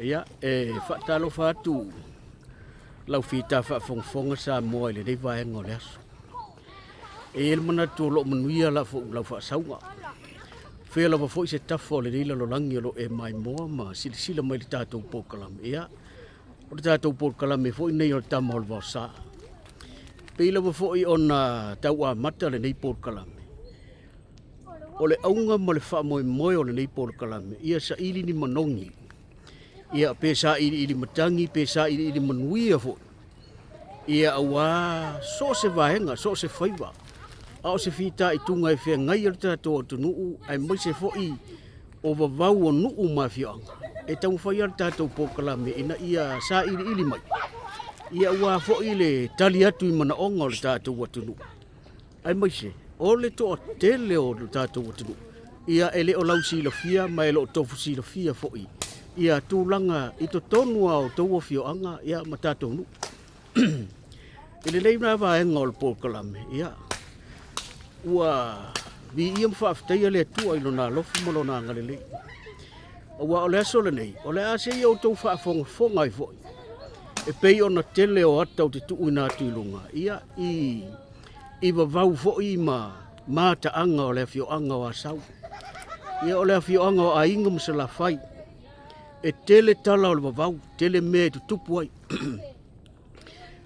Ia whaatalo whātu lau whita whaafongfonga sa moa le rei vaenga o le aso. Le mana tō lo manuia lau whaasaunga. Whea lau wafoi se tafo le reila lo langi lo mai moa ma sila mai le tātou pōkalame. Ia, o le tātou pōkalame foi nei o le tama o le wasa. Pei lau wafoi o na tau a mata le nei pōkalame. O le aunga ma le wha moe o le nei pōkalame. Ia sa ili ni manongi. Ia pe sa ili matangi, pe sa ili manuia foi. Ia awa so se vaenga, so se whaiva. Ao se whita i tunga e whea ngai al tātou atu nuu, ai mai se foi o wawau o nuu mawhianga. E tau whai al tātou pōkalame ina ia sa ili mai. Ia awa foi le tali atu i mana onga o le tātou atu nuu. Ai mai se, o le toa tele o le tātou atu nuu. Ia ele o lau sila fia, mai lo tofu sila fia foi. Ia tūlanga i to tonua o tau o whioanga, ia matatou nu. Ele lei mna vaenga o le pōkalame, ia. Ua, vi ia mwhaafteia le tua ilo nā lofu malo nā ngalelei. Ua o le aso le nei, o le ase ia o tau whaafonga i foi. E pei o na tele o atau te tuu nā tuilunga, ia i wavau foi ma taanga o le whioanga o asau. Ia o le whioanga o ainga msala whai. E tele tala o le wavau, tele mea tu tupu ai.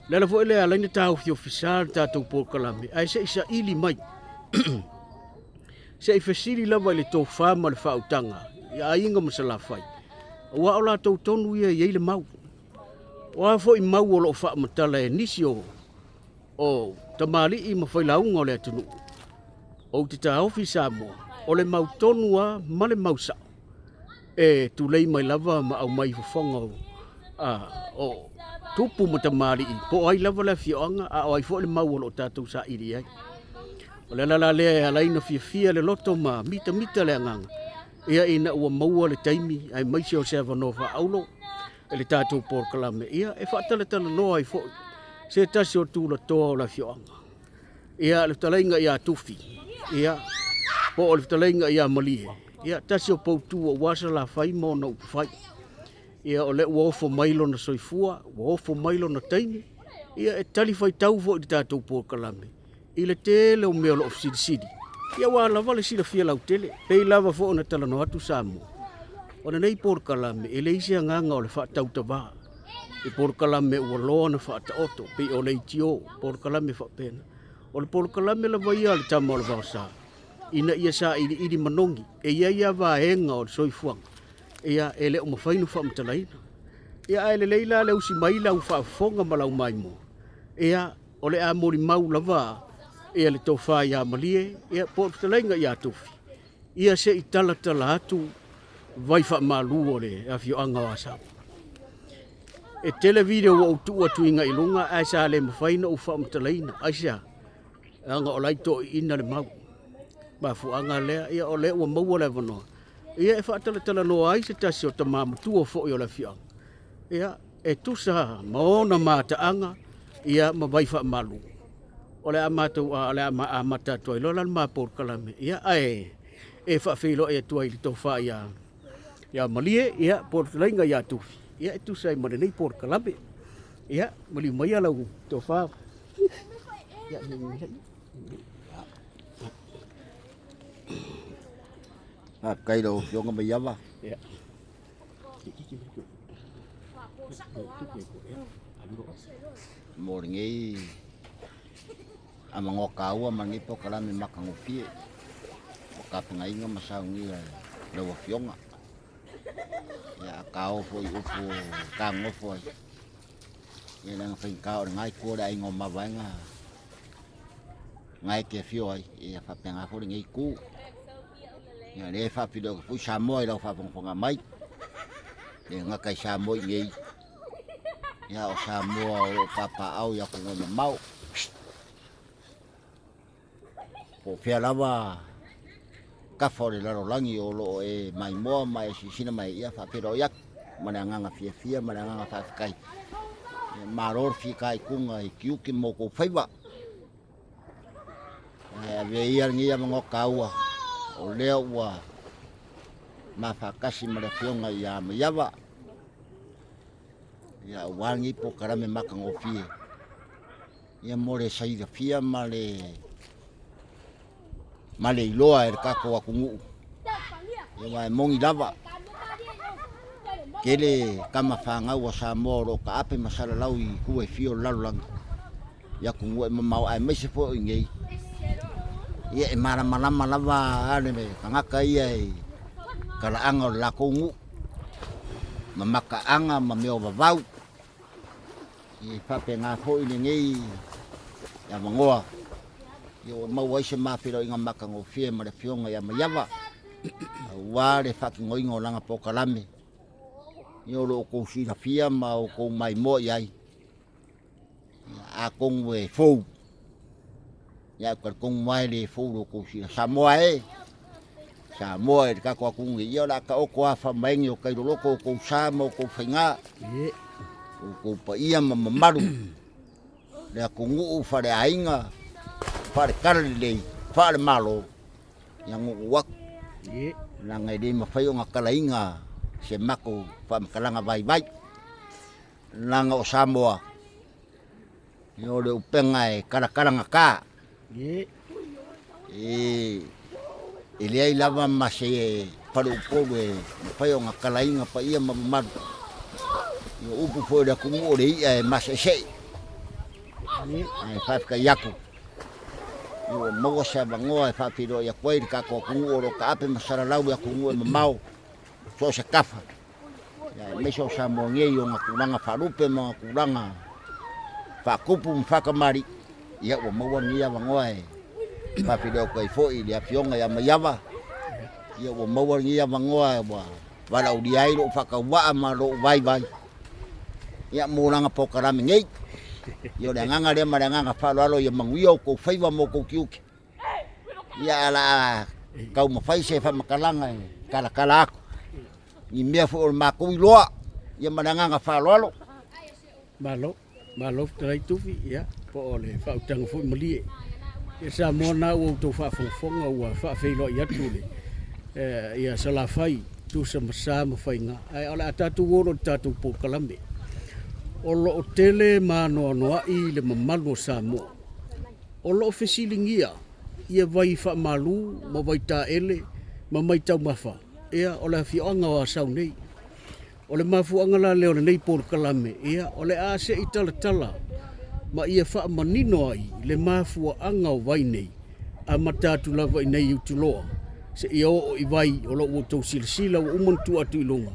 Lala fo ele alaina tau fio fisar tātou pōkalame, ai se isa ili mai. Se i fesiri lava le Tofa ma le whautanga, ia ainga masala whai. Wa o la tau tonu ia i eile mau. Wa fo i mau o lo wha matala e nisi o tamali i mawhailaunga o le atunu. O te ta ofisa moa, o le mau tonua ma le mau sao. E tu lei mai lava ma au mai fofonga o tupu mata mari i po ai lava la fionga a ai fo le mau lo tatu sa iri ai o le la le ala ina fia le loto ma mita le nganga ia ina ua mau le taimi ai mai se o se vanova aulo le tatu pōkalame ia e fa tala no ai fo se tasi o tu la to la fionga ia le talainga ia Tufi ia po le talainga ia Malie. Ia tasi o poutu o wasa la whai mo na upawhai. Ia o le uofo mailo na soifua, uofo mailo na taimi. Ia e tali whai tau fo i tātou pōkalame. I le tele o mea lo of sidi. Ia wā lava le sida fia lau tele. Pei lava fo na tala no atu samu. O na nei pōkalame, e le isi a nganga o le whaatau tawā. E pōkalame ua loa na whaata oto. Pei o le itio, pōkalame whaapena. O le pōkalame la vai le tama o le wawasa. Ina ia sa ili manongi e ia vaenga o soifuanga ia ele o mawhainu whaamtalaina ia ele leila le usi maila u whaafonga malau maimo ia o le a mori mau lava ia le Tofa ia Malie ia pōtalainga ia Tufi ia se i tala atu vai whaamalu o le a whioanga o asau e tele video o utu atu inga ilunga a sa le mawhaina u whaamtalaina aisa anga o laito ina le mau ba fuanga lea ia o le ua maua le vanoa. Ia e whaatala no ai se tasi o tamamu tua fo i o le fianga. Ia e tusa maona mātaanga ia mawai whaamalu. O le amatu a le amata tua i lola ma pōkalame. Ia e whaafilo e tua i Tofa ia Malie ia pōtalainga ia Tufi. Ia e tusa i marenei pōkalame. Ia mali mai alau Tofa. Ia cây đồ vô cái bây giờ mà một ngày ama ngọc cáo mà nghĩ bốc là mình mặc hàng phi cặp ngày ngắm mà sao nghĩ là đầu phiông ạ ya cáo phơi upu càng ngọc phơi như là phơi cáo ngay cua đây ngom mà vắng à ngay kia phiêu ấy phải bèn à phơi ngay cũ nhà để pháp phi đâu phui sa môi đâu pháp phong mấy để ngay cái sa môi nghỉ nhà sa môi papa ao ya cũng là mau bộ phê là ba các phò để là lo nhiều lộ mày mua mày xin mày ya pháp phi đâu yak mà đang ngang phía phía mà đang ngang pháp cây mà rồi phi cây cũng người cứu kim mô cổ phế vợ về yên nghe mà ngọc cao à o leo wa ma fa kasi ma le fionga ya ma yava Ia wangi po karame makangofie. Ia more saida fia male iloa e kako akungu. Ia wa mongi lava. Kele kama whangau wa Samoa ro ka ape masala lau I kua fio lalulang. Ia kungu e mamau ai mese po ingei. Ia e malama lava ane me kangaka ia e kalaanga o lakungu. Mamaka anga mameo vavau. I pape ngā po ini ngei ia mangoa. Ia mau waise mapiro inga maka ngofie ma le fionga ia mayava. Wale whaki ngoingo langa po kalame. Ia lo kou sina fia ma o kou mai mo iai. A kong we fou. Ia kong mai le fou lo kou sina. Samoa e. Samoa e kako akungi. Ia la ka oko afa maingi o kairo loko o kou sama o kou whainga. O kou pa ia ma mamaru. Le akungu whare ainga. Whare karalilei. Whare malo. Ia ngu wak. La ngai le mawhai o ngā kalainga. Se mako whamakalanga vai. Langa o Samoa. Ia le upenga e karakaranga ka. E lea I lava ma se whare upolu e mawhai o ngā kalainga pa ia ma mamaru. Ia upu fo le akungu o le ia e masa sei. Ai whawhika iaku. Ia maua sa vangoa e whawhiro ia koe kako akungu o ro ka ape masara lau ia akungu e mamau. So se kafa. Ya meso sa mo ngei o nga kulanga wharupe mga kulanga. Whakupu mwhakamari. Ia o maua ngia vangoa e. Whawhiro koe foi le apionga ia mayava. Ia o maua ngia vangoa e wa. Wala uriai lo whakawaa ma lo vai. Ia mūranga po karame ngei. Ia le nganga le ma le nganga whaloalo ia manguia o kou whaiwa mo kou kiuke. Ia ala kau mawhai se whamakalanga e kala aku. Ni mea fu o makou iloa. Ia ma le nganga whaloalo. Malo trai Tufi ia po ole whautanga fu Malie. Ia sa mona o tau whafonga ua whawhelo I atu le. Ia salawhai tu sa masama whainga. Ai ole atatu oro tatu po kalame. O lo tele mano noa I le mamalo Samoa. O lo fesilingia ia vai fa malu ma vai ta ele ma mai tau mafa. Ia o le fionga wa sau nei. O le mafuanga la leo nei por kalame. Ia o le ase I tala ma ia fa manino ai le mafuanga o vai nei. A matatu lava I nei utuloa. Se ia o I vai o lo o tau silsila o umantu atu ilonga.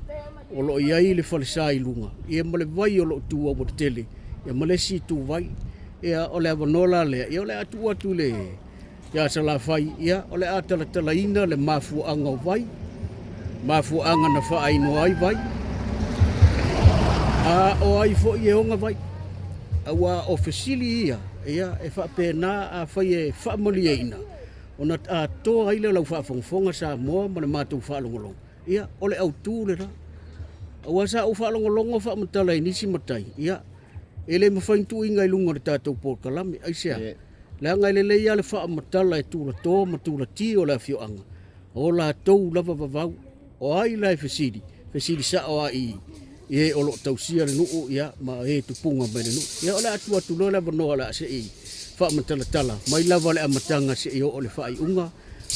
O lo iai le falesa ilunga. Ia male vai o lo tua o tele. Ia male si tu vai. Ia o le avanola le. Ia o le atu le. Ia sala fai. Ia o le atala ina le mafuanga o vai. Mafuanga na fa aino ai vai. A o ai fo I onga vai. Awa ofisili ia. Ia e fa pena a fai e fa malieina. Ona a to ai le lau fa fonga sa mo ma le matu fa longolong. Ia o le autu le ra. Awa sa u fa longolongo fa matala inisi matai. Ia ele mafaintu inga ilunga le tatou por kalame ai sea. Le ngai le ia le fa matala e tula to matula ti o la fioanga. O la tou lava vavau. O ai la fesidi sa o ai. Ia o lo tausia le nuu ia ma e tupunga mai le nuu. Ia o le atu lo le vanoa la se I. Fa matala mai lava le amatanga se o le fa I unga.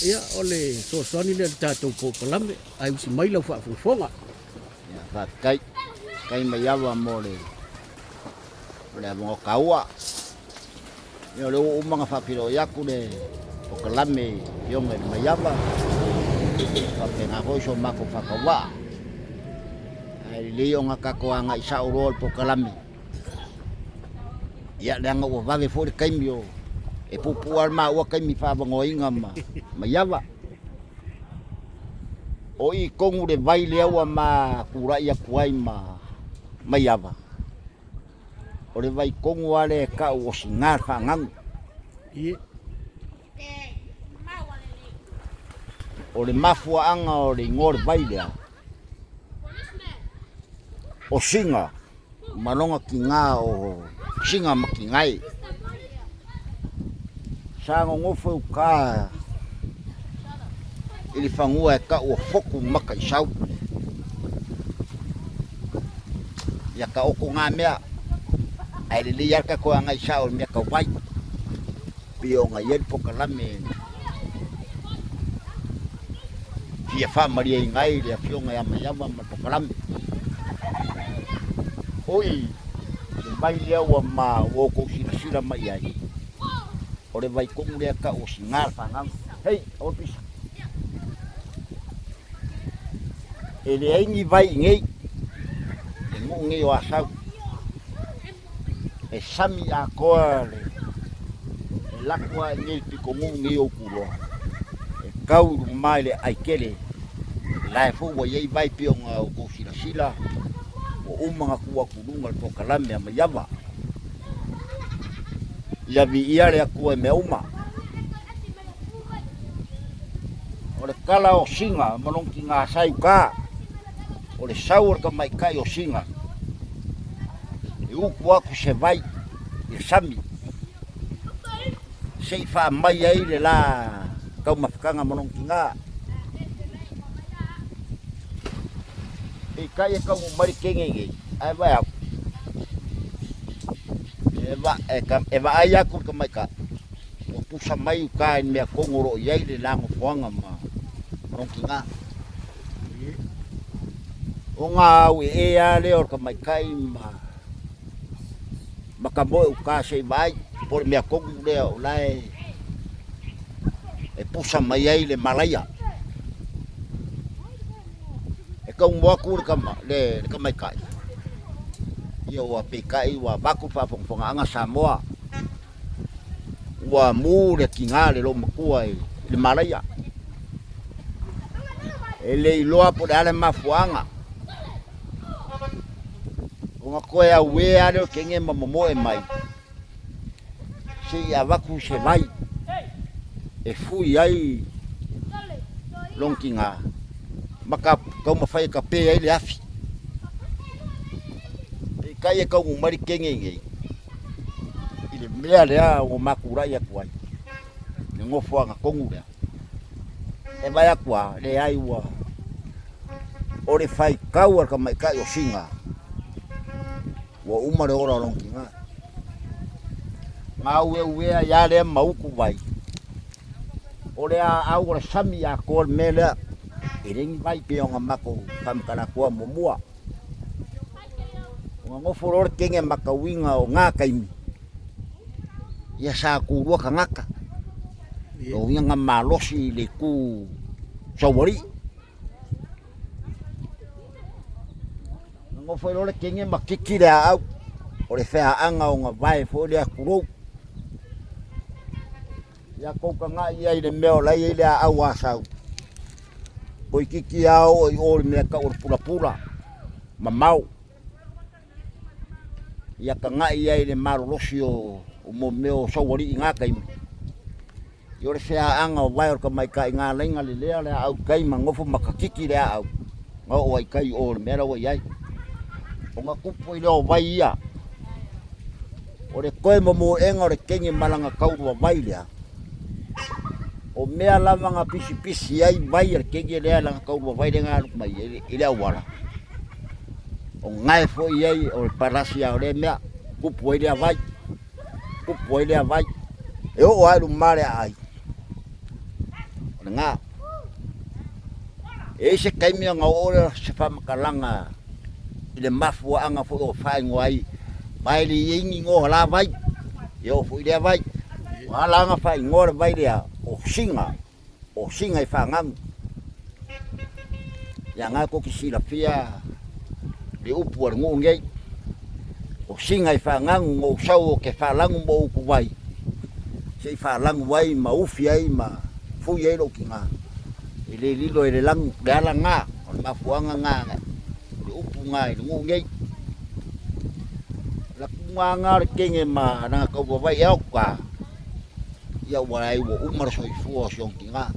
Ia o le sosani le tatou por kalame ai usi mai lau fa fonga. Kai mayava mo le mo kaua. Ia le umanga whapiro iaku le o kalame ionga le mayava. Whapenga hoiso mako whakaua. Ai leo ngā kakoanga I sa urol po kalame. Ia le anga ua vave fōre kaimi o e pupuar ma ua kaimi whavangoinga ma mayava. O I kongu le vai le aua ma kurai aku ai ma mayava. O le vai kongu ale ka o singar whangangu. O le mafua anga o le ngore vai lea. O singa. Malonga ki ngā o singa maki ngai. Sanga ngofu uka. Ili whangua e ka ua foku maka I sau. ia ka oko ngā mea ai le lia ka ko ngai sa o mea ka vai pio nga yen po kalame ia fa Malie ngai le fio nga yama ma po kalame oi vai le wa ma wo ko sira mai ai ore vai ko le ka o singal fa ngam hei o pisa ele ai ni vai ngai ngi o asau e sami a koale e lakwa ngi piko ngi o kulo e kau mai le aikele la fu wo ye vai pio nga o ko sila o umanga kuwa kulunga to kalame ama yava ya vi ia le ku me uma o le kala o singa monong ki nga sai ka o le saur ka mai kai o singa e uku aku se vai e sami sei fa mai ai le la kau mafkanga monong ki nga e kai e kau mari kengenge ai vai aku e va ai aku ka mai ka o pusa mai ka en me kongoro ia le lango foanga ma monong ki nga o ngā ue e a leo ka mai kai ma ka moe u ka sei vai por mea kongu leo lai e pusa mai ai le Malaya e ka un moaku le ka mai kai ia wa pe kai wa baku fa fonga anga Samoa wa mu le kinga le lo makua le Malaya ele iloa po dale mafuanga nga koe a ue ale o kenge mamomoe mai si avaku se vai e fui ai longkinga maka kau mawhai ka pe ai le afi e kai e kau umari kenge ngei i le mea lea o makurai aku ai ne ngofo anga kongu lea e vai akua le ai ua o le whai kau ar ka mai kai o singa wa umare ora lonki nga ue ya le mauku vai ore a ora sami a kol mele iring vai pe nga mako kam kana ko momua nga ngoforo kenge makawinga o nga kaimi ya sa ku ro ka ngaka o nga malosi le ku sawari ngo foi le kenge makikira au ore fea anga o nga vai fo le akuro ya ko ka nga ia ile meo la ile au asau o kiki au o me ka o pula mamau ya ka nga ia ile marosio o mo meo sawari nga kai yo le fea anga o vai o ka mai ka nga lenga le au kai mangofo makakiki le au ngo o kai o me ra o ia o nga kupo i leo vai ia o le koe momo enga o le kenge malanga kaurua vai lea o mea lava nga pisi ai vai le kenge lea langa kaurua vai le ngā mai i lea wala o ngai fo i ai o le parasi au le mea kupo i lea vai e o ai lu mare ai o le ngā e se kaimia ngā ora se whamakalanga i le mafua anga fo o whai ngoai mai li ingi ngo la vai yo fu ile vai wala nga fai ngor vai dia o singa i fangang ya nga ko kisila fia le upu ar ngongei o singa i fangang ngo sau ke falang mo ku vai se falang vai ma ufi ai ma fu ye lo kinga ile lilo ile lang dala nga o mafua nga upu ngai ngongei la kunga kenge ma na ka vai au ka ia wai wo umar so fu so kinga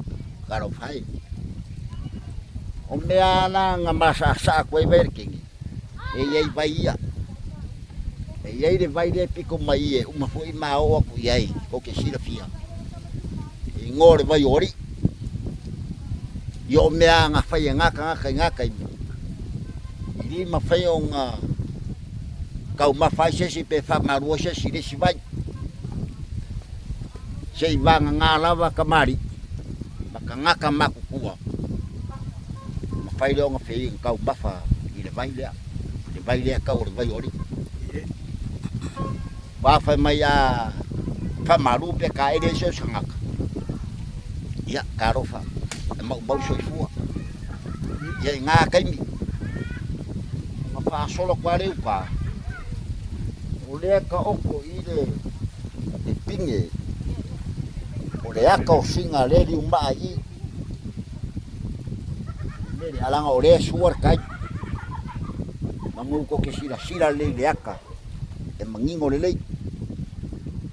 karo fai o mea na nga masa sa ko ver kingi e ye vai ia e ye de vai de piko mai e uma foi ma o ku ye o ke sira fia e ngore vai ori yo mea nga fai nga ka i ni ma fai o nga kau mafai se pe fa marua se le si vai se vanga ngalawa kamari makangaka makukua mafai lo nga fe kau bafa i le vai le kau le vai ori bafa mai a fa maru pe ka ere se sangaka ya karofa mau bau so fua ya nga kaimi mafa solo kwale upa ole ka oko ile e pinge ole aka o singa le di umba ai le alanga ole suar kai mangu ko ke sira le aka e mangingo le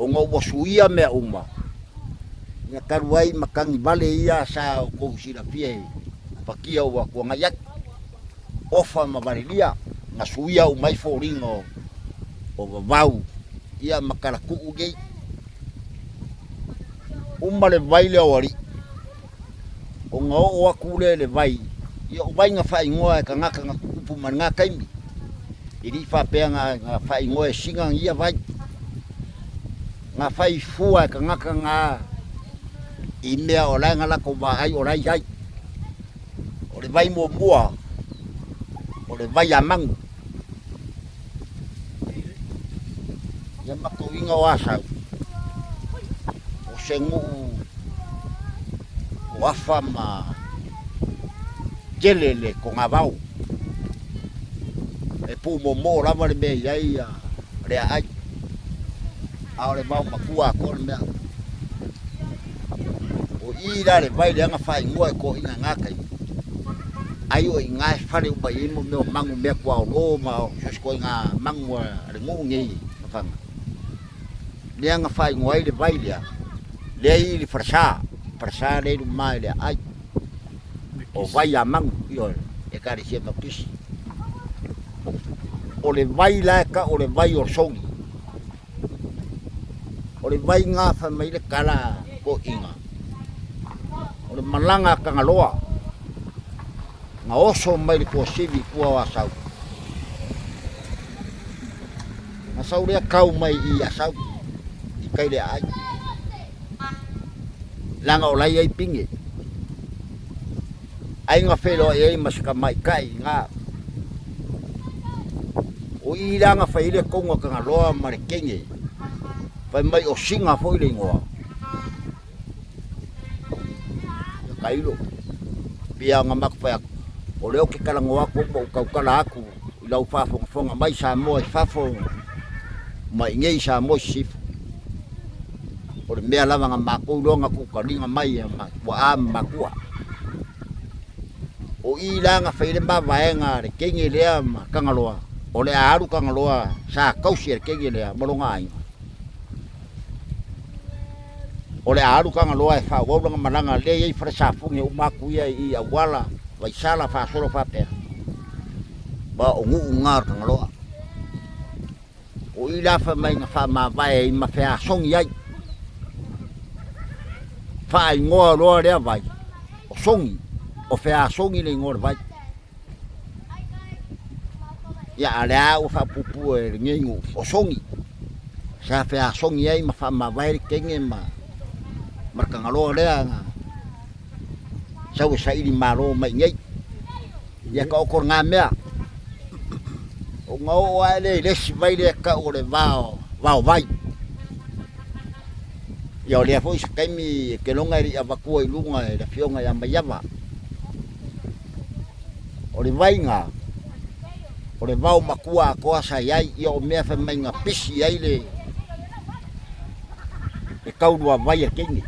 o ngo suia me umba ya karuai makangi vale ia sa ko sira pie pakia wa ko ngayak ofa mavarilia nga suia o mai foringo o vau ia makala ku uge umale vai le ori o nga o akule le vai ia o vai nga fai ngoa ka ngaka nga kupu man nga kaimi iri fa pe nga fai ngoa singa ia vai nga fai fua ka ngaka nga imea o la ngala ko vai o lai ai o le vai mo mua o le vai amang ya mako inga wasa o sengu o afama gelele ko ngavau e pu mo lava le me ai le ai a le mau makua ko le mea o ira le vai le nga fai ngoi ko inga ngakai ai o inga fare upa i mo mangu me kwa o ma so nga mangu le ngu ngi fanga le nga fai ngoi le vai le i le farsa le mai le ai o vai a mangu io e kare se ma pis o le vai la ka o le vai o songi o le vai nga fa mai le kala ko inga o le malanga ka ngaloa nga oso mai le ko sivi kua wa sau nga sau le kau mai i asau i kai le ai langa o lai ai pinge ai nga felo ai masaka mai kai nga o i langa fai le konga ka ngaloa mare kenge fai mai o singa foi le ngoa kailo pia nga makfa o leo ke kala ngoa ko ko kala aku lau fafo fonga mai sa mo fafo mai ngei sa mo sif o le mea lava nga mako longa ku kalinga mai ma wa makua o i langa feile ba vaenga le kenge le ma kangaloa o le aru kangaloa sa kausi le kenge le molonga ai o le aru kangaloa e fa wo nga malanga le i fra sa funge o maku ia i awala vai sala fa solo fa pe ba o ngu ngar kangaloa o i la fa mai nga fa ma vai ma fa song ia fa ngoa lo le vai o songi o fa songi le ngor vai ya ala o fa pupu e ngengu o songi sa fa songi ai ma fa ma vai kenge ma marka ngalo le nga sau sai di maro mai ngai ya ka okor ngamea o ngau ale le vai le ka o le vao vai ya le foi kai mi ke longa ri avakua i lunga e la fionga ya maiava o le vai nga o le vao makua ko sa yai i o mea fa mai nga pisi ai le e kaulua vai e kingi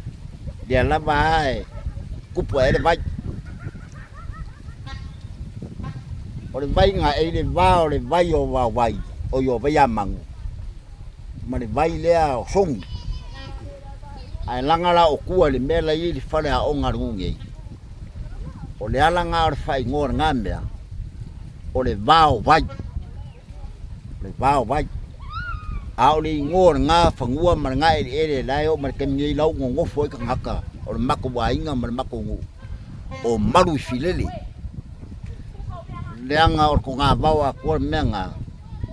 le lava ai kupu e le vai o le vai nga e le vao le vai o vai o yo vai amangu ma le vai le o songi ai langala o kua le mela i le fale a onga rungi o le alanga o le fai ngor ngambea o le vao vai au le ngor nga fangua mar nga ele lai o mar kemi lau ngo foi ka ngaka o le mako wainga mar mako ngu o maru filele leanga o ko nga bawa ko menga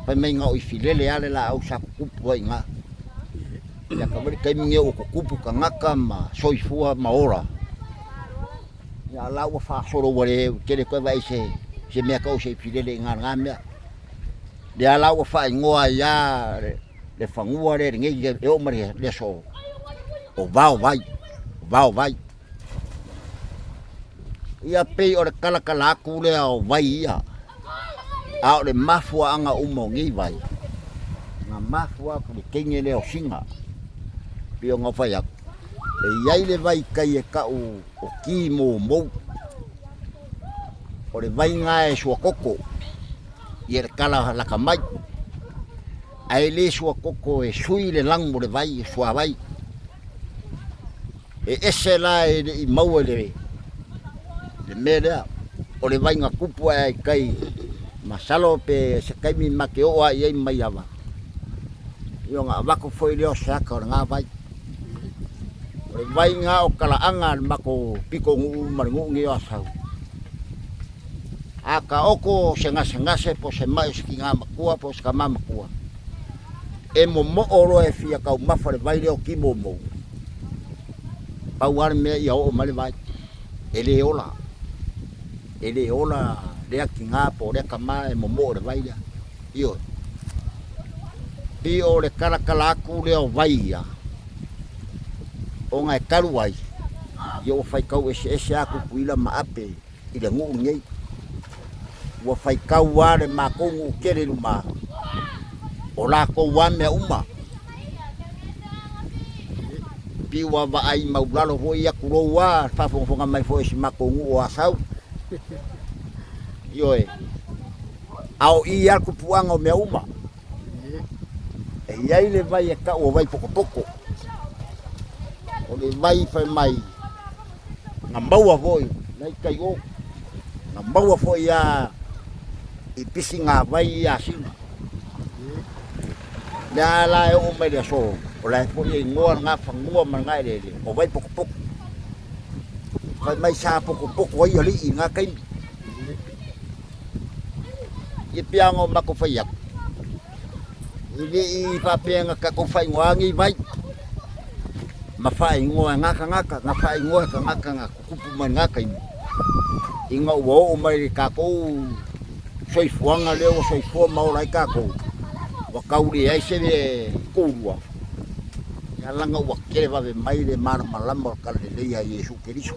pa mai nga o filele ale la au sa kupu ai nga ya ka mari kai minge o kupu ka ngaka ma soifua maora ya la wa fa solo wale kele ko vai se me ka o se filele nga nga me ya la wa fa ngoa ya le fangua le nge e o mari le so o vai ia pei o le kala ku le o vai ia a o le mafua anga umo ngi vai nga mafua ku le kenge le o singa pio nga fai ak le iai le vai kai e ka o ki mo o le vai nga e sua koko i le kala la kamai ai le sua koko e sui le lang mo le vai sua vai e ese la e i mau le mea o le vai nga kupu ai kai masalo pe se kai mi make o ai mai ava yo nga vako foi leo saka nga vai o le vai nga o kala anga mako piko ngu maringu ngi asau aka oko se po se mai ski nga makua po ska mama kua e mo oro e fia ka mafa le vai leo ki mo pauar me ia o male vai ele ola le kinga po le kama e mo le vai ia io pio le kala ku le o vai ia o ngai karu vai io fai kau ese aku kuila ma ape i le ngu ngei wa fai kau ale ma ko ngu kere luma o la ko wa me uma piwa va ai maulalo ho ia kuroa fa fonga mai fo ese makongu o asau yo au ia ku puanga o me uma e ia le vai ka o vai poko o le vai fa mai na maua voi nei kai o na maua foi ia i pisinga vai ia sin ya la o me de so o la foi i ngoa nga fa ngoa ma ngai le o vai poko fa mai sa poko ia li nga kai i piango mako fai ak i papenga ka ko fai ngoangi vai ma fai ngoa ngaka nga fai ngoa ka ngaka nga kupu man ngaka i nga wo o mai ka ko soi fuanga leo soi fu mau lai ka ko wa kauri ai se kuwa ya langa wa kere va mai de mar malamba ka le ia Yesu Cristo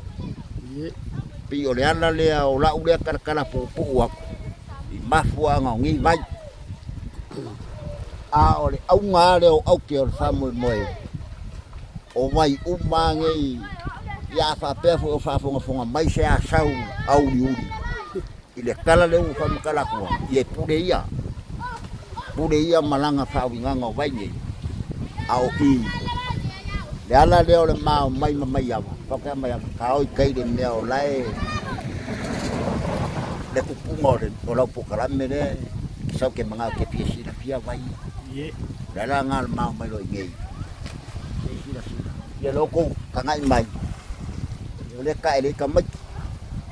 pi o le ala le o la u le kara pu wa mafua nga ngi vai a ole au nga le au ke o famu moi o vai uma ngi ya fa pe fo fa fonga mai se a sau au uri ile kala le u famu kala ko ye pure ia malanga fa winga nga vai ngi au i le ala le ole mai ya fa ka mai ka oi kai de me o lai le kupu ngore o la pukara mene sau ke manga ke piesi la pia vai ye la ngal ma mai lo ngei ye loko kangai mai le ka ele ka mai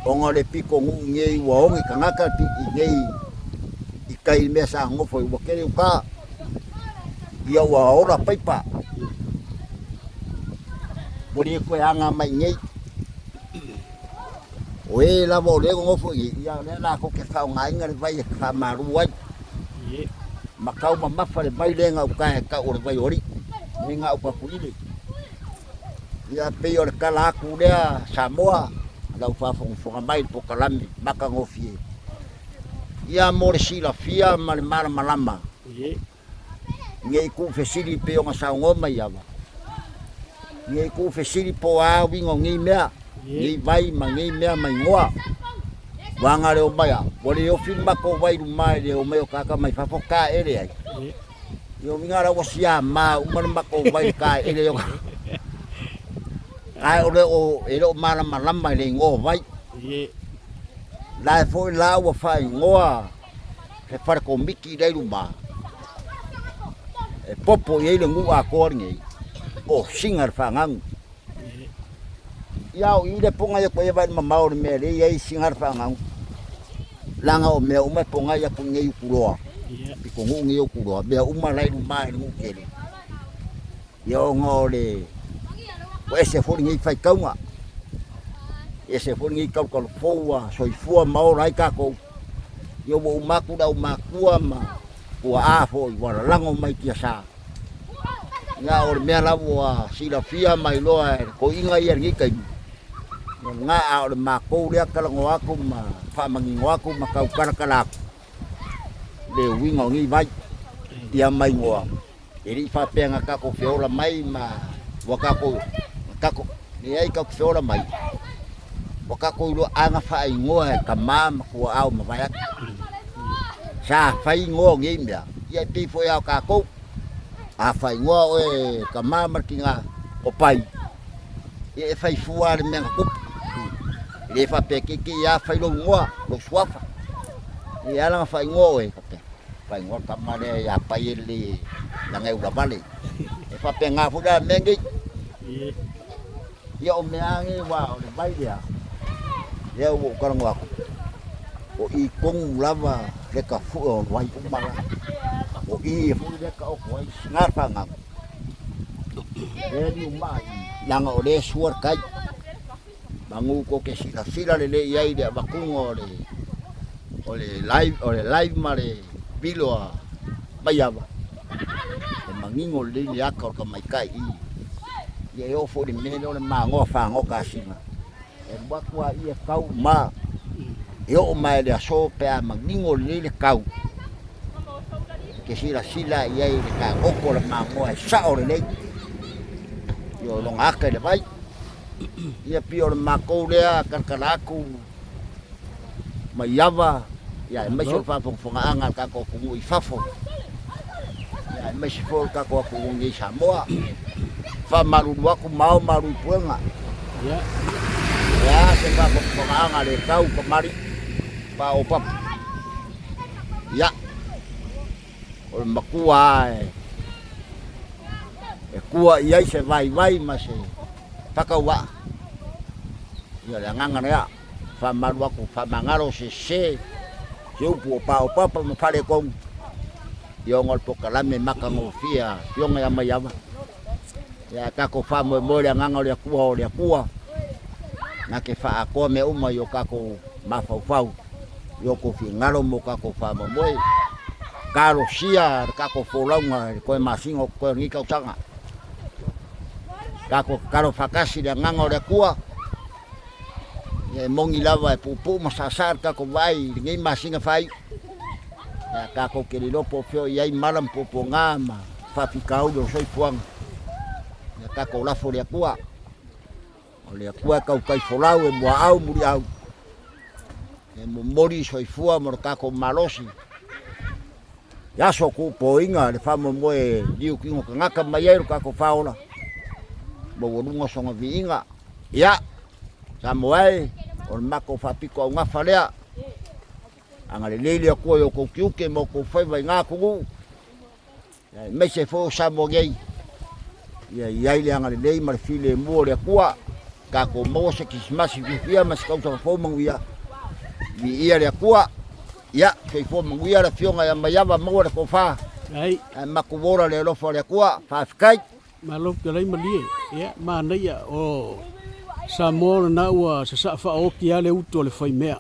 o ngole piko ngu ngei wo ngi kangaka pi ngei i kai me sa ngo foi wo ke ka ia wa ora paipa bori ko anga mai ngei oe la bo le ngofo ia le la ko ke fa ngai ngai vai ka maru ai makau mama fa le mai le nga ka o vai ori ni nga o pa puli ia pe o kala ku le Samoa la fa fonga mai po kalami maka ngofie ia more si la fia mal malama ngai ku fesili pe o sa ngoma ia ngai ku fesili po a wingo ngi mea ni vai mangi mea mai ngoa wanga le o mai a wole o filma ko vai mai le o mai o kaka mai fa foka ere ai yo ngara o sia ma umar ma ko vai ka ere yo ai o ele o mala malama le ngo vai la foi la o fa ngoa e far ko miki dai luma e popo ye le ngu a ko ngi o singar fa ngang yao i le ponga ya ko ia vai mamau me le ia singar fa ngang langa o me o me ponga ya ko ngei kuroa Iko ngungi o kuro be uma lai no mai no kele. Yo ngole. Wa ese fo ngi fai kaunga. Ese fo ngi kau kau foa soifua mau rai ka ko. Yo bo umaku da umakua ma. Ua afo wa lango mai kia sa. Nga o mea lawa sila fia mai loa ko inga ia ngi kai. Nga o mako ria kala ngo aku ma fa mangi ngo aku ma kau kala kala. Le wingo ngi vai dia mai ngoa. Eri fa penga ka ko feola mai ma waka ko ni ai ka feola mai. Waka ko lo anga fa ai ngoa ka mama ko au ma vai. Sa fai ngo ngi mia. Ia ti fo ya ka ko. A fai ngoa o ka mama kinga o pai. E fai fuar me ka kup. Le fa peke ki ya fai lo ngoa lo swafa. E ala fai ngoa e ka pe. Fai ngoa ka mare ya pai le la ngai ula vale. E fa pe nga fu da mengi. Ia o me angi wa o le vai dia. Ia o ka ngoa ko. O I kong lava le ka fu o wai umala. O I fu le ka o wai ngar fa nga. E ni mai langa o le suar kai. Mangu ko ke sila le ia dia bakungo o le live mare biloa maiava. E mangingo le ia ka mai kai I. Ia o fo de mene o le mango fa ngo ka sina. E bakua ia kau ma. Yo mai le so pe a mangingo le kau. Ke sila ia le ka oko le mango e sa o le. Yo long aka le vai. Ia pio le mako lea kakalaku. Maiava. Ia mai so fa fonga anga ka ko ku I fafo. Ia mai so ka ko ku ngi Samoa. Fa maru waku mau maru puenga. Ya. Ya se fa fonga anga le kau kemari. Pa opap. Ya. O makua e kua ia se vai mas pakawa. Ia le nganga rea. Fa maru aku fa mangaro se. Eu pu pa opapa me fale kong. Yo ngol pokalame makango fia. Yo nga mayava. Ya kako fa mo le nganga le kua. Na ke fa ako me uma yo kako mafau. Yo ko fi ngalo mo kako fa mo moi. Karo sia kako folonga ko masingo ko ngi ka tanga. Kako karo fakasi le nganga le kua. E mongi lava e pupu masasar kako vai ngi masinga fai. Ya kako ke le lopo feo ia malam popo ngama fa fikau do soi fuang. Ya kako la fo le kua. O le kua kau kai folau e mo au muri au. E mo mori soi fua mo kako malosi. Ya so ku poinga le famo moe diu kingo ngaka maiero kako faula. Bo wonunga songa viinga. Ya Samuel o mako fa piko nga falea. Anga le lele ko yo ko kiuke mo ko fai vai nga ko. Ya me se fo samo gei. Ya ile anga le lei mar file mo le kwa. Ka ko mo se kismasi via mas ka uta fo manguia. Vi ia le kwa. Ya ke fo manguia la fionga ya mayava mo le ko fa. Ai. Mako bora le lo fo le kwa fa kai. Malo ke lai Malie. Ya mana ia o Samoa na ua sa fa o ki ale uto le fai mea.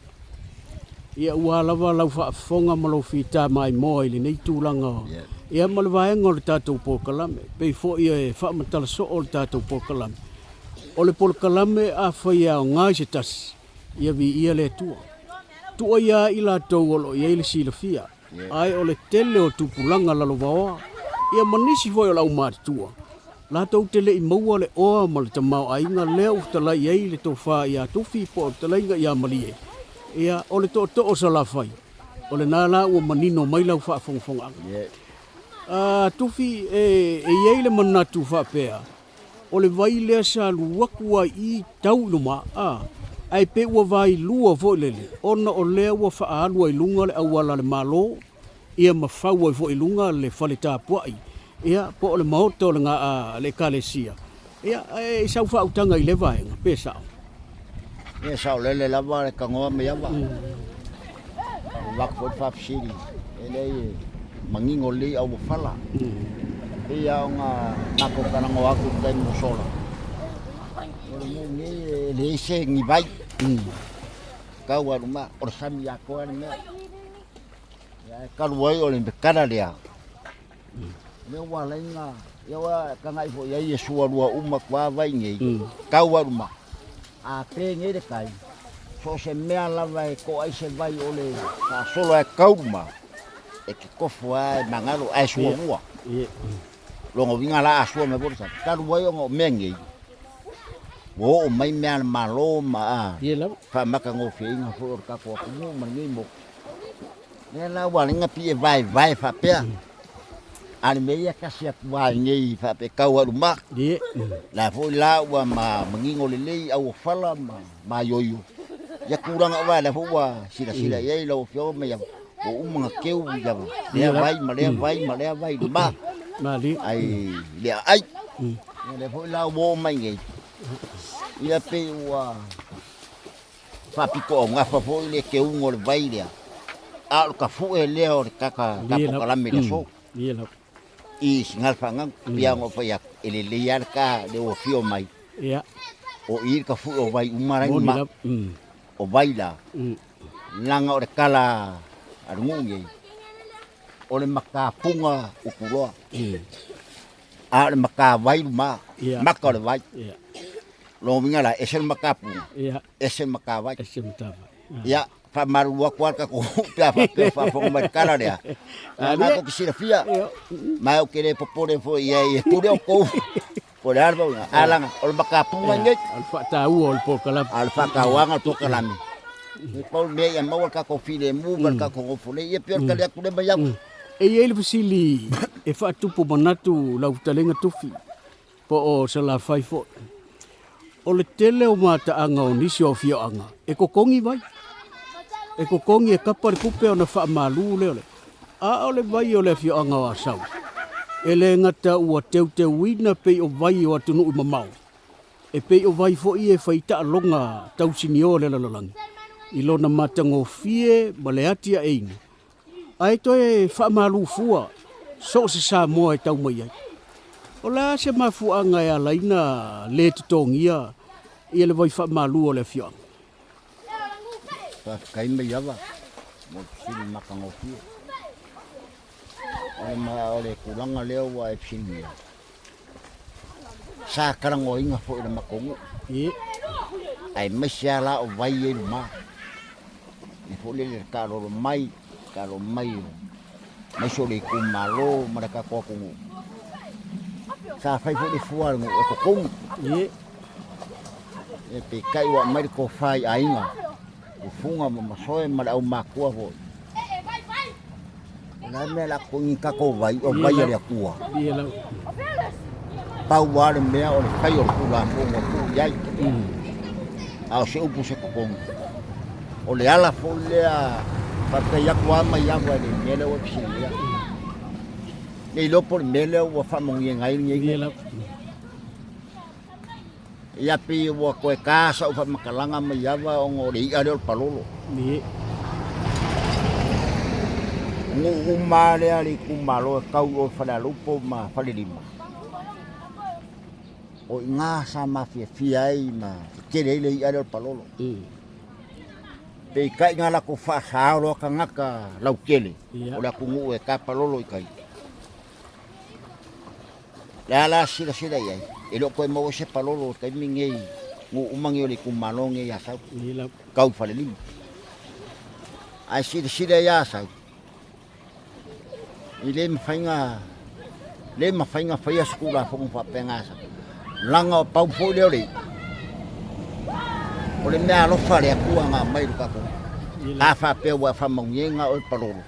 Ia ua lava lau fa fonga malo fita mai moi le nei tūlanga. Ia malvaenga o le tātou pōkalame. Pei fo ia e fa matala so o le tātou pōkalame. O le pōkalame a fai a o ngai se tas. Ia vi ia le tua. Tua ia i la tau olo ia le sila fia. Ai o le tele o tupulanga lalo vaoa. Ia manisi foi o lau mati tua. La tau tele I maua le oa ma le tamau a inga lea uftala iei le Tofa ia Tufi po uftala inga ia Malie. Ia o le to o sa la fai. O le nala ua manino mai lau wha fonga. Tufi e iei le manatu wha pea. O le vai lea sa luakua I tau luma ai pe ua vai lua vo lele. Ona o lea ua wha alua I lunga le awala le malo. Ia mawhaua I vo I lunga le whale tāpuai. Ia po le maoto le nga le kalesia. Ia e sau fa utanga I le vaenga pesa. Ia sau le lava le kangoa me ava. Wak fo fa siri. Ele mangingo le au fala ia nga nako kana ngo aku kai mo sola le se ngi vai ka wa ruma or sami ya ko ani me ya ka ruai o le kana dia me wa lenga ya wa kanga ifo ya yesu wa uma kwa vai ngi ka wa ruma a pe ngi de kai so se me ala vai ko ai se vai ole ka solo e kauma e ke kofu ai mangalo ai suwa mua longo vinga la asua me bolsa ka ruai o mengi wo o mai me malo ma fa maka ngo fe nga fo ka ko mo man ngi mo ne la wa nga pi vai fa pe ani me ya ka sia wa ngi fa pe ka wa ma la fo la wa ma ngingo le le au fala ma yoyo ya kurang wa la fo wa sila ye lo fio me ya o mga keu ya le vai ma Malie ai le ai le fo la wo mai ngi ia pe wa fa piko nga fa fo le ke un ol vaile a ka fu e le or ka la me so i singal fa nga pia ngo fa ya ele le yar ka de o fio mai ya o ir ka fu o vai umara ma o vaila langa or kala ar ngungi o le maka punga ukulo a le maka vai ma maka le vai lo vinga la esel makapu esel makawai ya fa marua kwa ka ko fa fo ma kala dia na ko kisira fia ma o kere popore fo ya e pure ko por arba alanga o makapu ngai alfa tau ol po kala alfa kawang al po kala mi ko me ya ma ka ko file mu ka ko fo le e pior ka le ku le bayam e ele fusili e fa tu po manatu la utalenga tufi po o sala fai fo o le tele o mataanga o nisi o fioanga. E kokongi vai. E kokongi e kapa le kupe o na wha malu leo le. A o le vai o le fioanga o asau. E le ngata ua teu wina pei o vai o atunu i mamau. E pei o vai fo i e whaita alonga tausini o le lalolangi. I lona matango fie ma le atia eina. Ai toe wha malu fua. So se sa moa e tau mai ai. O la se mafuanga e alaina le tutongia ia le vai fa malu o le fion. Fa kai me yava. Mo sini makango fi. Ai ma ole kulanga leo wa e sini. Sa karango inga fo le makongo. Ai mesia la o vai e ma. Ni fo le karo mai. Mai so le kumalo maraka ko kungu. Sa fai fo de fuar ngo ko kong e pe kai wa mai ko fai ainga o funga ma soe ma au ma ko vo na me la ko ni ka ko vai o vai ya kuwa pa wa le me o le kai o kula ko ngo ku yai a se upu se ko kong o le ala fo le a pa pe ya kwa ma ya wa le me le o psi ya nei lo por mele o fa mong ye ngai ngai ya pi wo ko casa o fa makalanga ma yava o ngori ale o palolo ni ngu male ali kumalo ka o fa la lupo ma fa le lima o nga sa ma fi ai ma kere le ale o palolo pe kai nga la ko fa sa lo ka ngaka lau kele o la kungu e ka palolo i kai la sila ia e lo ko mo se palolo kai mingi ngu umangi o le kumalonge ya sa kau fa le lima ai sila ya sa ile ma fainga fa skula fo fa pengasa langa pau fo le o le mea lo fa le ku nga mai ka ko a fa pe wa fa mongenga o palolo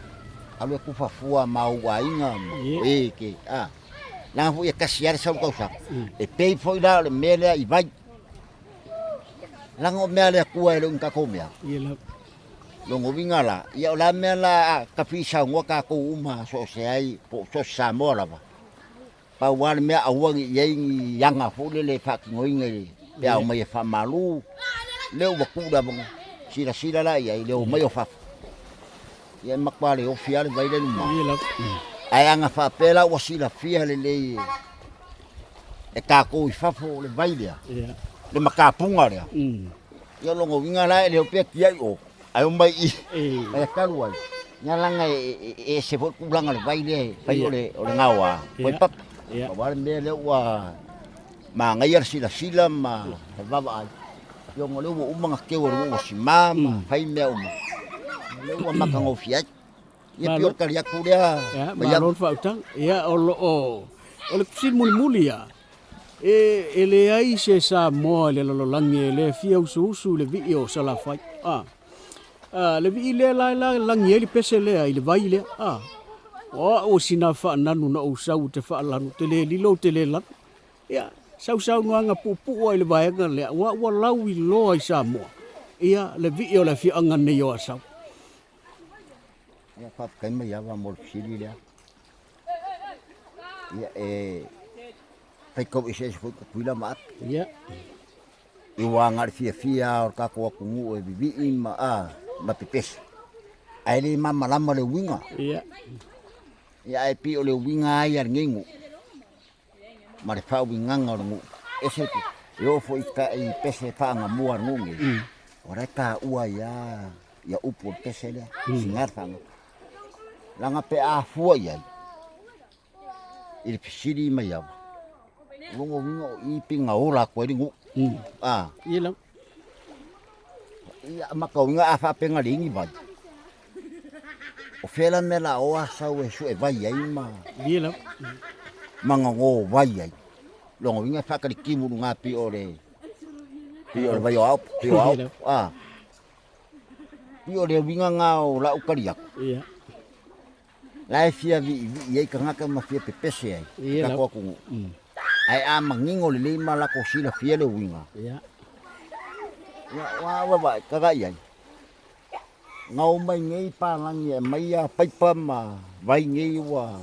alo ku fa fua mau wa inga e ke la fu ya kasiar sa ko sa e pe fo la le mele i vai lango mele ku e lo ka ko mea longo vinga la ia la mela ka fisa ngo ka ko uma so se ai po so sa mo la pa wa me a wa ye yanga fu le fa ki ngoi ngai ya mai fa malu le wa ku da bon sila la ia le mai fa ia makpale o fiar vai le ma ai anga whapela ua sila fia le e kako i whafo le vai lea. Le makapunga lea. Ia longo winga lai leo pia kia i o. Ai o mai i. Ai karu ai. Nya langa e se fo kulanga le vai le. Vai ole ngawa. Poi pap. Wale me le ua ma ngai sila ma vava ai. Yo ngole ua umanga keu ua si mama. Fai mea uma. Le ua makango fiat. Ia pio kali aku lea. Ma lon fa utang. Ia o le kusin muli ya. E le ai se sa mo le langi le fia usu le vi o sala fai. Le vi le la langi le pese le ai le vai le. O sina fa nanu na o sau te fa lanu te le lilo te le lan. Ia sau nganga pupu o le vai nga le wa lau i lo ai sa mo. Ia le vi o le fia anga ne yo sau. Ia fa kai mai ava mo sili le. Ia Pai kau isi fo kuila mat. Ia. Iwa ngar fia o ka ko kungu e bibi ma pipes. Ai le mama lama le winga. Ia. Ia ai pi o le winga ai ar ngingu. Ma le fa winga ngu. Ese pi. Yo fo i pese fa nga mua ngungi. Ora ka ua ya upo pese le. Singar fa. Langa pe a fua ia. Il pisiri mai ya. Longo wingo i pinga ora ko ringu. Ia lang. Ia maka winga a fa penga ringi vai. O fela mela o asa o su e vai ai ma. Ia lang. Manga ngo vai ai. Longo winga fa ka kimu nga pi ore. Pi ore vai au, pi au. Pi ore winga nga o la ukariak. Ia. Lai fia vi ai ka ngaka ma fia pepese ai. Ka ko ku. Ai a mangingo le lima la ko sila fia le winga. Ia. Wa ka ai. Ngau mai ngei pa langi mai a paipa ma vai ngei wa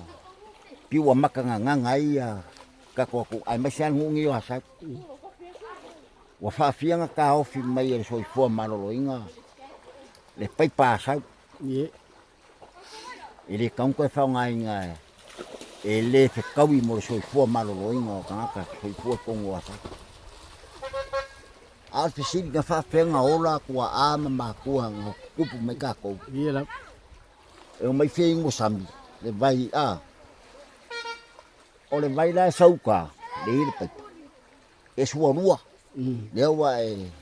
pi wa makanga ngai ka ko ku ai mai san ngi wa sa. Wa fa fia nga ka ofi mai e so fo malolo inga. Le paipa sa. Ia. Ele kau ko fa ngai ngai. Ele fe kawi mo so fo malolo inga ka so fo kongo wa sa. Al fisili ka fa fenga ola kwa ama makua ngo kupu mai ka ko. Ia lang. E mai fe mo sambi le vai o le vai la sauka le pe. E sua rua. Le wa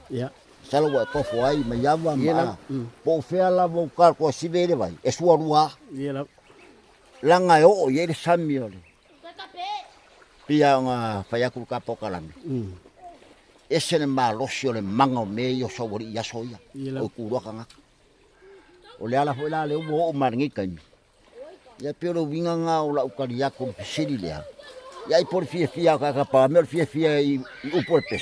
Ia. Selau wa to fo ai mai ava ma. Po fe ala vo ka ko sivele vai. E sua rua. Ia lang. Langa o ye le sami ole. Pia nga fa ya ku ka pokalami. Ese le malosio le manga o meio so wori ya soia o kuro kanga o le ala foi la le o maringi kai ya pero winga nga o la ukaria ko pisiri le ya i por fia ka pa me fia i o por pe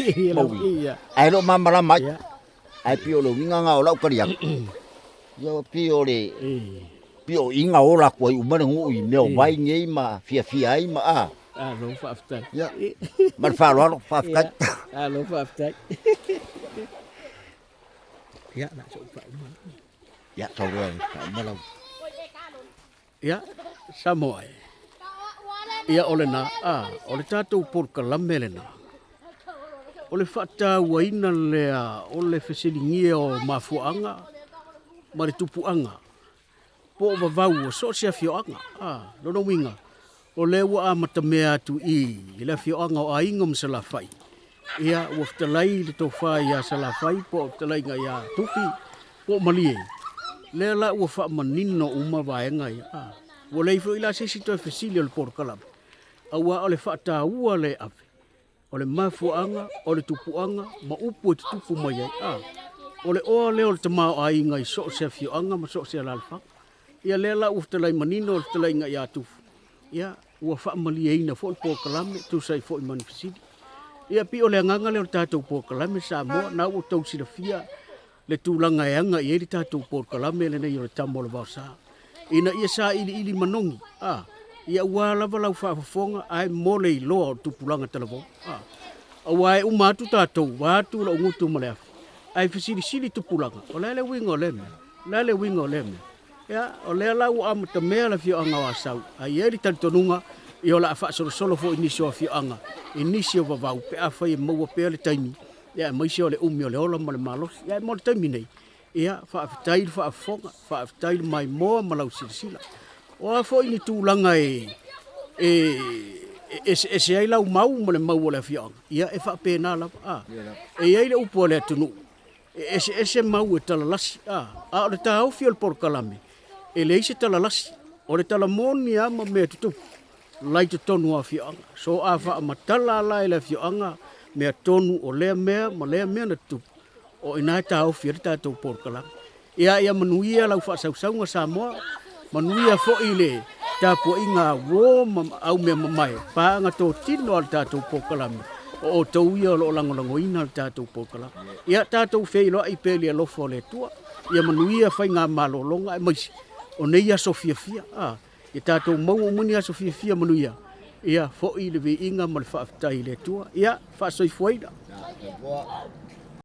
ai lo mama la mai ai pio lo winga nga o la ukaria yo pio le pio inga o la ko i maringu i me o vai ngei ma fia ai ma Lo fa aftai. Ya. Mar fa lo fa aftai. Lo fa aftai. Ya nak coba. Ya coba malam. Ya samoa. Ya ole na ole tatou por kalamele na. Ole fata waina le ole fesilingia o mafuanga. Mari tupuanga. Po vavau so sia fioanga. Lono winga. O le wa matamea tu i la fioanga o ainga msala fai. Ia wa ftalai le Tofa ia sala fai po ftalai nga ia Tufi po Malie. Le la wa fa manino uma vaenga ia. Wa le fo ila sisi to facilio le porkalam. Awa ole fa ta ua le ave. Ole mafuanga, ole tupuanga, ma upu te tupu mai ai. Ole o tama ainga i so se fioanga ma so se lalfa. Ia le la uftalai manino ftalai nga ia Tufi. Ia ua fa Malie ina fo po kalame tu sai fo manifesidi. Ia pi ole nganga le tatou po kalame sa mo na u tau sila fia le tulanga yanga i le tatou po kalame le nei o tamo le basa. Ina ia sa ili manongi. Ia ua lava lau fa fonga ai mole lo tu pulanga telefon. Awa e umatu tatou watu la ngutu male. Ai fisili tu pulanga. Ola le wingo le me. La le wingo le me. Ya, o lea lau am te mea la fioanga wa sau. Ai eri tantonunga i o la fa solo fo inisio fioanga. Inisio va vau pe afa i maua pe le taimi. Ya mai se o le umi o le ola ma le malos. Ya mo le taimi nei. Ia fa aftai fa afonga, fa aftai mai mo ma lau silsila. O a fo ini tūlanga e se ai lau mau ma le mau le fioanga. Ia e fa pena la. E ai le upo le tunu. E mau e tala lasi. O le tau fio le porkalame. E le ise tala lasi, o le tala moni ama mea tutu, lai te tonu a fioanga. So a wha matala lai le fioanga, mea tonu o lea mea, ma lea mea na tutu. O ina e tau fia rita tau porkalanga. Ia manuia lau wha sausaunga Samoa, manuia fo i le tāpua inga wō au mea mamai, pāanga tō tino al tātou porkalanga. O tau ia lo langolango ina al tātou porkalanga. Ia tātou whei loa i pēli a lofo le tua, ia manuia whai ngā malolonga e maisi. O nei a sofia fia, i tātou mau muni a sofia fia manuia. Ia, fo i le vi inga ma le whaaftai le tua. Ia, whaasoi fuaida.